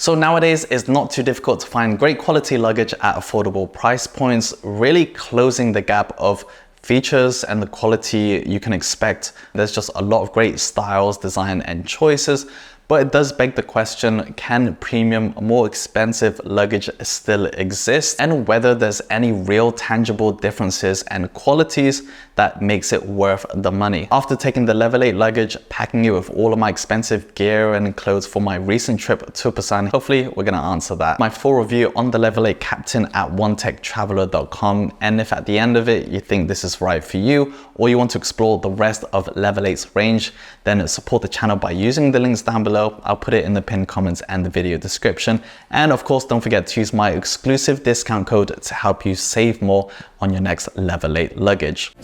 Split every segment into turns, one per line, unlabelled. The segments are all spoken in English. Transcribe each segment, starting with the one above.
So nowadays, it's not too difficult to find great quality luggage at affordable price points, really closing the gap of features and the quality you can expect. There's just a lot of great styles, design, and choices. But it does beg the question, can premium, more expensive luggage still exist? And whether there's any real tangible differences and qualities that makes it worth the money. After taking the Level 8 luggage, packing it with all of my expensive gear and clothes for my recent trip to Busan, hopefully we're gonna answer that. My full review on the Level 8 Captain at onetechtraveler.com. And if at the end of it, you think this is right for you, or you want to explore the rest of Level 8's range, then support the channel by using the links down below. I'll put it in the pinned comments and the video description. And of course, don't forget to use my exclusive discount code to help you save more on your next Level 8 luggage.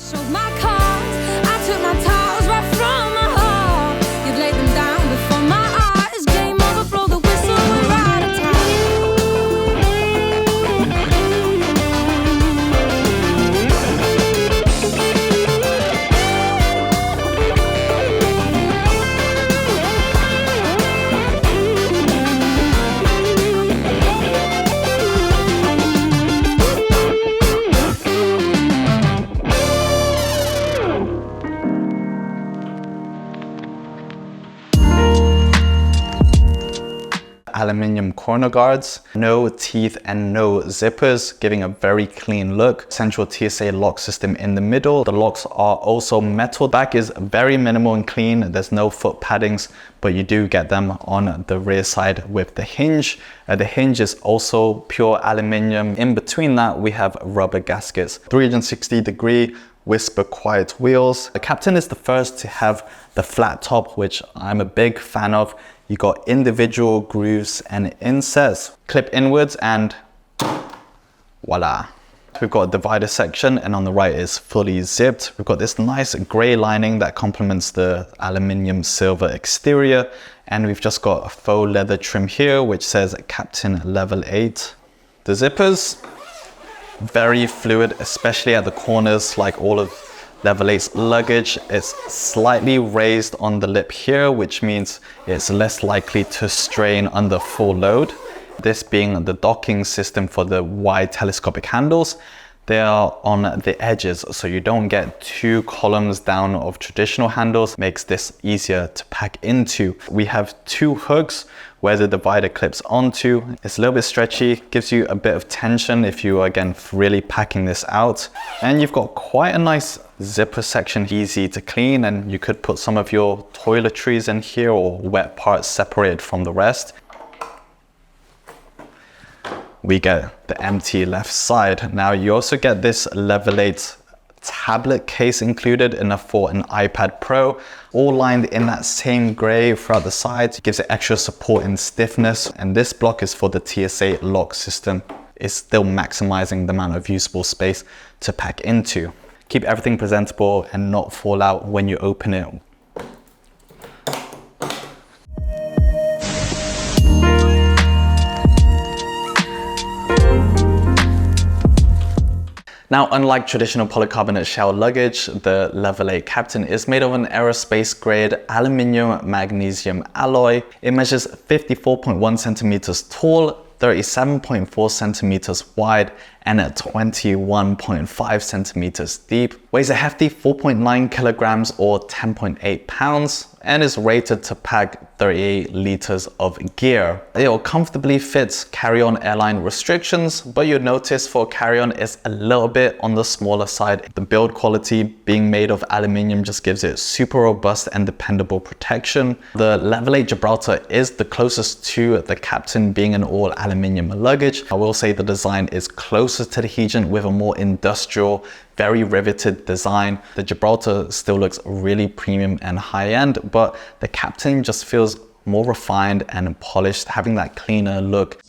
Aluminium corner guards, no teeth and no zippers, giving a very clean look. Central TSA lock system in the middle. The locks are also metal. Back is very minimal and clean. There's no foot paddings, but you do get them on the rear side with the hinge. The hinge is also pure aluminium. In between that, we have rubber gaskets. 360-degree whisper quiet wheels. The Captain is the first to have the flat top, which I'm a big fan of. You got individual grooves and insets, clip inwards, and voila. We've got a divider section, and on the right is fully zipped. We've got this nice gray lining that complements the aluminium silver exterior. And we've just got a faux leather trim here, which says Captain Level 8. The zippers, very fluid, especially at the corners, like all of Level 8's luggage. It's slightly raised on the lip here, which means it's less likely to strain under full load. This being the docking system for the wide telescopic handles. They are on the edges, so you don't get two columns down of traditional handles. Makes this easier to pack into. We have two hooks where the divider clips onto. It's a little bit stretchy, gives you a bit of tension if you are, again, really packing this out. And you've got quite a nice zipper section, easy to clean, and you could put some of your toiletries in here or wet parts separated from the rest. We get the empty left side. Now you also get this Level 8 tablet case included for an iPad Pro, all lined in that same gray throughout the sides. It gives it extra support and stiffness. And this block is for the TSA lock system. It's still maximizing the amount of usable space to pack into. Keep everything presentable and not fall out when you open it. Now, unlike traditional polycarbonate shell luggage, the Level 8 Captain is made of an aerospace grade aluminium magnesium alloy. It measures 54.1 centimeters tall, 37.4 centimeters wide, and at 21.5 centimeters deep. Weighs a hefty 4.9 kilograms or 10.8 pounds, and is rated to pack 38 liters of gear. It will comfortably fit carry-on airline restrictions, but you'll notice for carry-on it's a little bit on the smaller side. The build quality, being made of aluminium, just gives it super robust and dependable protection. The Level 8 Gibraltar is the closest to the Captain, being an all aluminium luggage. I will say the design is closer to the Heejin with a more industrial, very riveted design. The Gibraltar still looks really premium and high-end, but the Captain just feels more refined and polished, having that cleaner look.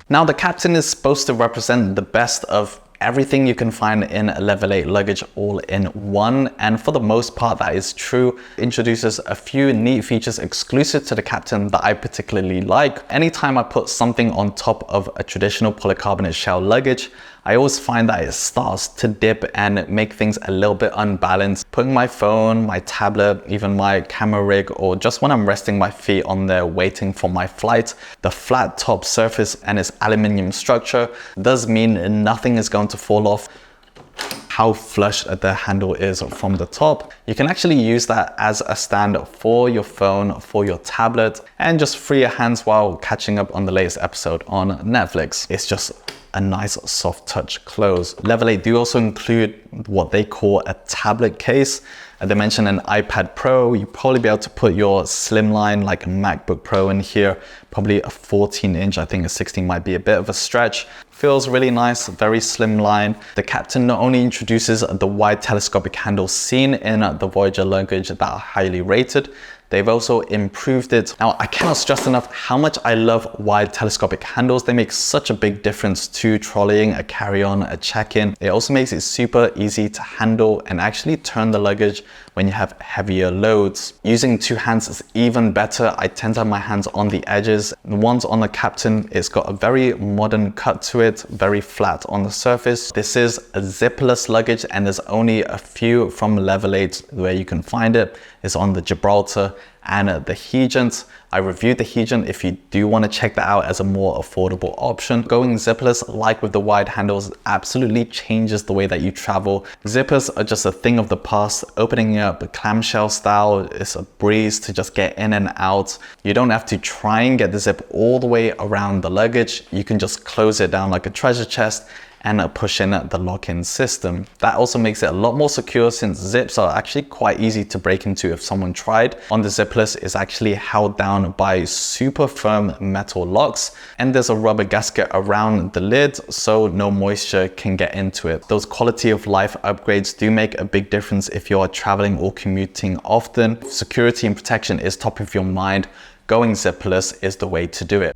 Now, the Captain is supposed to represent the best of everything you can find in a Level 8 luggage all in one, and for the most part that is true. Introduces a few neat features exclusive to the Captain that I particularly like. Anytime I put something on top of a traditional polycarbonate shell luggage, I always find that it starts to dip and make things a little bit unbalanced. Putting my phone, my tablet, even my camera rig, or just when I'm resting my feet on there waiting for my flight, the flat top surface and its aluminium structure does mean nothing is going to fall off. How flush the handle is from the top. You can actually use that as a stand for your phone, for your tablet, and just free your hands while catching up on the latest episode on Netflix. It's just a nice soft touch close. Level 8 do also include what they call a tablet case. They mentioned an iPad Pro. You'll probably be able to put your slimline like a MacBook Pro in here, probably a 14-inch. I think a 16 might be a bit of a stretch. Feels really nice, very slim line. The Captain not only introduces the wide telescopic handle seen in the Voyager luggage that are highly rated, they've also improved it. Now, I cannot stress enough how much I love wide telescopic handles. They make such a big difference to trolleying, a carry-on, a check-in. It also makes it super easy to handle and actually turn the luggage when you have heavier loads. Using two hands is even better. I tend to have my hands on the edges. The ones on the Captain, it's got a very modern cut to it, very flat on the surface. This is a zipless luggage and there's only a few from Level 8 where you can find it. It's on the Gibraltar and the Hegent. I reviewed the Hegent if you do want to check that out as a more affordable option. Going zipless, like with the wide handles, absolutely changes the way that you travel. Zippers are just a thing of the past. Opening up clamshell style is a breeze to just get in and out. You don't have to try and get the zip all the way around the luggage. You can just close it down like a treasure chest and push in the lock-in system. That also makes it a lot more secure since zips are actually quite easy to break into if someone tried. On the Zipless, it's actually held down by super firm metal locks, and there's a rubber gasket around the lid so no moisture can get into it. Those quality of life upgrades do make a big difference if you're traveling or commuting often. Security and protection is top of your mind. Going zipless is the way to do it.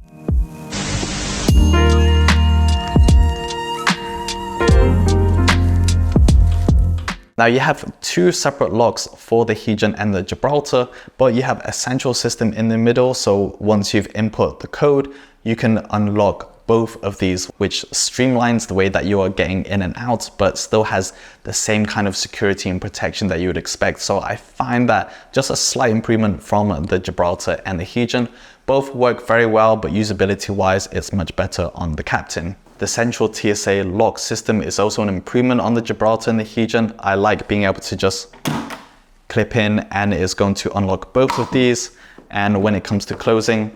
Now you have two separate locks for the Hegent and the Gibraltar, but you have a central system in the middle. So once you've input the code, you can unlock both of these, which streamlines the way that you are getting in and out, but still has the same kind of security and protection that you would expect. So I find that just a slight improvement from the Gibraltar and the Hegent. Both work very well, but usability wise, it's much better on the Captain. The central TSA lock system is also an improvement on the Gibraltar and the Hegent. I like being able to just clip in and it's going to unlock both of these. And when it comes to closing,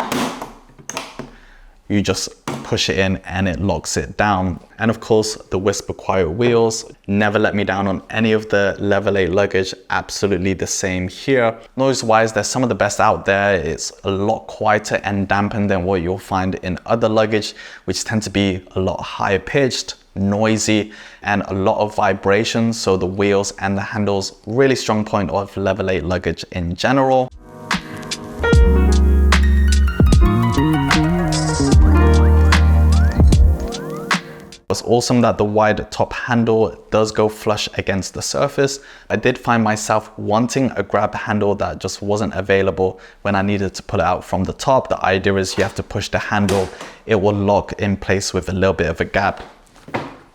you just push it in and it locks it down. And of course, the Whisper Quiet wheels never let me down on any of the Level 8 luggage. Absolutely the same here. Noise-wise, they're some of the best out there. It's a lot quieter and dampened than what you'll find in other luggage, which tend to be a lot higher pitched, noisy, and a lot of vibration. So the wheels and the handles, really strong point of Level 8 luggage in general. It's awesome that the wide top handle does go flush against the surface. I did find myself wanting a grab handle that just wasn't available when I needed to pull it out from the top. The idea is you have to push the handle, it will lock in place with a little bit of a gap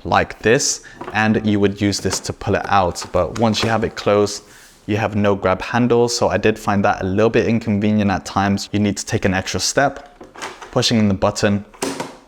like this, and you would use this to pull it out. But once you have it closed, you have no grab handle. So I did find that a little bit inconvenient at times. You need to take an extra step, pushing in the button,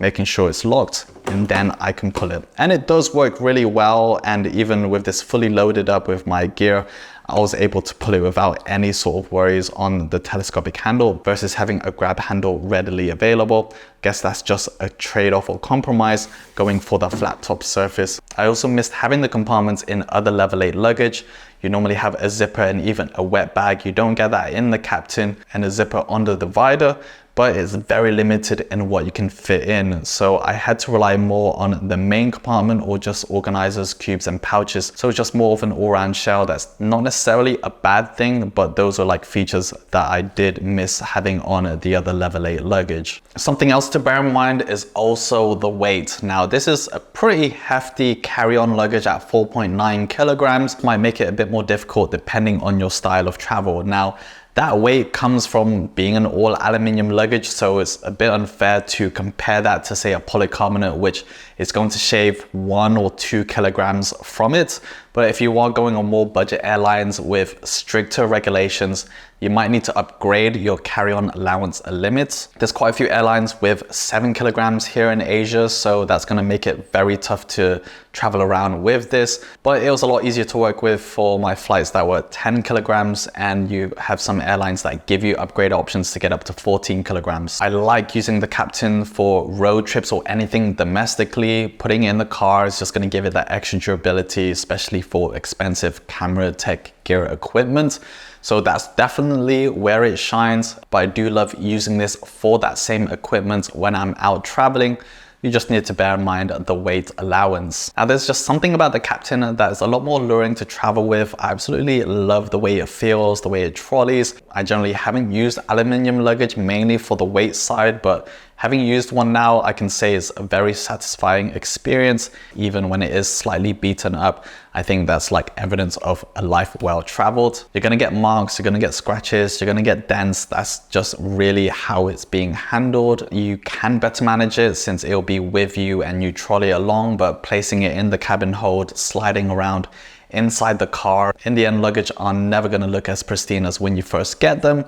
making sure it's locked, and then I can pull it. And it does work really well. And even with this fully loaded up with my gear, I was able to pull it without any sort of worries on the telescopic handle versus having a grab handle readily available. Guess that's just a trade-off or compromise going for the flat top surface. I also missed having the compartments in other Level 8 luggage. You normally have a zipper and even a wet bag. You don't get that in the Captain, and a zipper under the divider, but it's very limited in what you can fit in. So I had to rely more on the main compartment or just organizers, cubes and pouches. So it's just more of an all-round shell. That's not necessarily a bad thing, but those are like features that I did miss having on the other Level 8 luggage. Something else to bear in mind is also the weight. Now this is a pretty hefty carry-on luggage at 4.9 kilograms. Might make it a bit more difficult depending on your style of travel. Now, That weight comes from being an all aluminium luggage, so it's a bit unfair to compare that to say a polycarbonate, which is going to shave 1 or 2 kilograms from it. But if you are going on more budget airlines with stricter regulations, you might need to upgrade your carry-on allowance limits. There's quite a few airlines with 7 kilograms here in Asia, so that's going to make it very tough to travel around with this. But it was a lot easier to work with for my flights that were 10 kilograms, and you have some airlines that give you upgrade options to get up to 14 kilograms. I like using the Captain for road trips or anything domestically. Putting it in the car is just going to give it that extra durability, especially for expensive camera tech gear equipment. So that's definitely where it shines, but I do love using this for that same equipment when I'm out traveling. You just need to bear in mind the weight allowance. Now there's just something about the Captain that is a lot more alluring to travel with. I absolutely love the way it feels, the way it trolleys. I generally haven't used aluminium luggage mainly for the weight side, but having used one now, I can say it's a very satisfying experience, even when it is slightly beaten up. I think that's like evidence of a life well traveled. You're gonna get marks, you're gonna get scratches, you're gonna get dents. That's just really how it's being handled. You can better manage it since it'll be with you and you trolley along, but placing it in the cabin hold, sliding around inside the car, in the end luggage are never gonna look as pristine as when you first get them.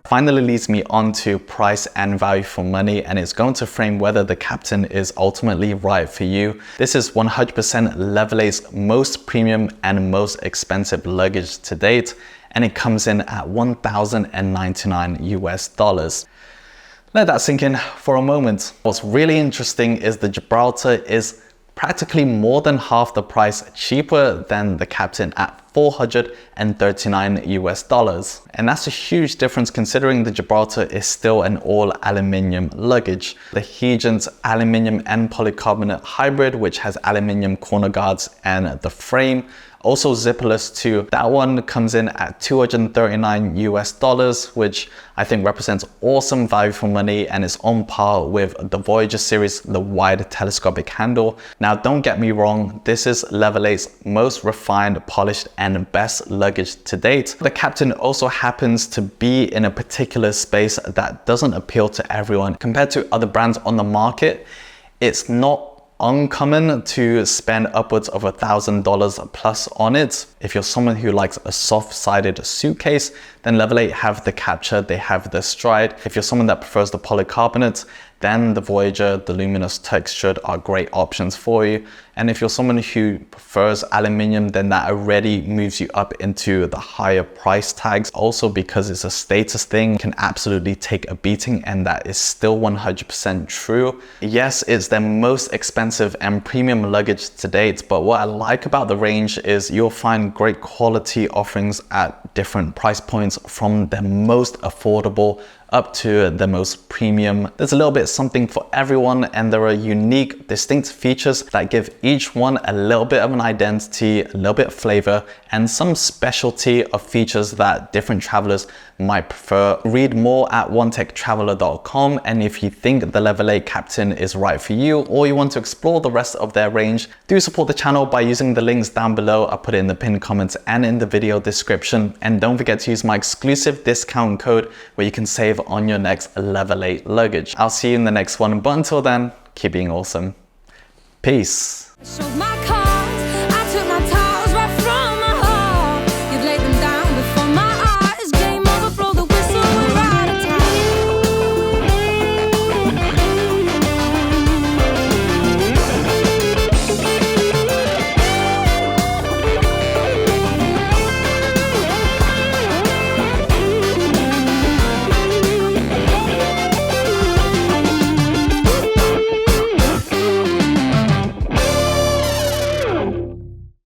Finally leads me on to price and value for money, and it's going to frame whether the Captain is ultimately right for you. This is 100% Level 8's most premium and most expensive luggage to date, and it comes in at $1,099 US. Let that sink in for a moment. What's really interesting is the Gibraltar is practically more than half the price cheaper than the Captain at $439 US. And that's a huge difference considering the Gibraltar is still an all aluminium luggage. The Heejin's aluminium and polycarbonate hybrid, which has aluminium corner guards and the frame, also zipless too. That one comes in at $239 US, which I think represents awesome value for money and is on par with the Voyager series, the wide telescopic handle. Now, don't get me wrong, this is Level 8's most refined, polished, and best luggage to date. The Captain also happens to be in a particular space that doesn't appeal to everyone. Compared to other brands on the market, it's not uncommon to spend upwards of $1,000 plus on it. If you're someone who likes a soft-sided suitcase, then Level 8 have the Capture, they have the Stride. If you're someone that prefers the polycarbonate, then the Voyager, the luminous textured are great options for you. And if you're someone who prefers aluminium, then that already moves you up into the higher price tags. Also, because it's a status thing, can absolutely take a beating, and that is still 100% true. Yes, it's their most expensive and premium luggage to date, but what I like about the range is you'll find great quality offerings at different price points, from the most affordable up to the most premium. There's a little bit something for everyone, and there are unique, distinct features that give each one a little bit of an identity, a little bit of flavor, and some specialty of features that different travelers might prefer. Read more at onetechtraveler.com, and if you think the Level 8 Captain is right for you, or you want to explore the rest of their range, do support the channel by using the links down below. I'll put it in the pinned comments and in the video description. And don't forget to use my exclusive discount code where you can save on your next Level 8 luggage. I'll see you in the next one, but until then, keep being awesome. Peace.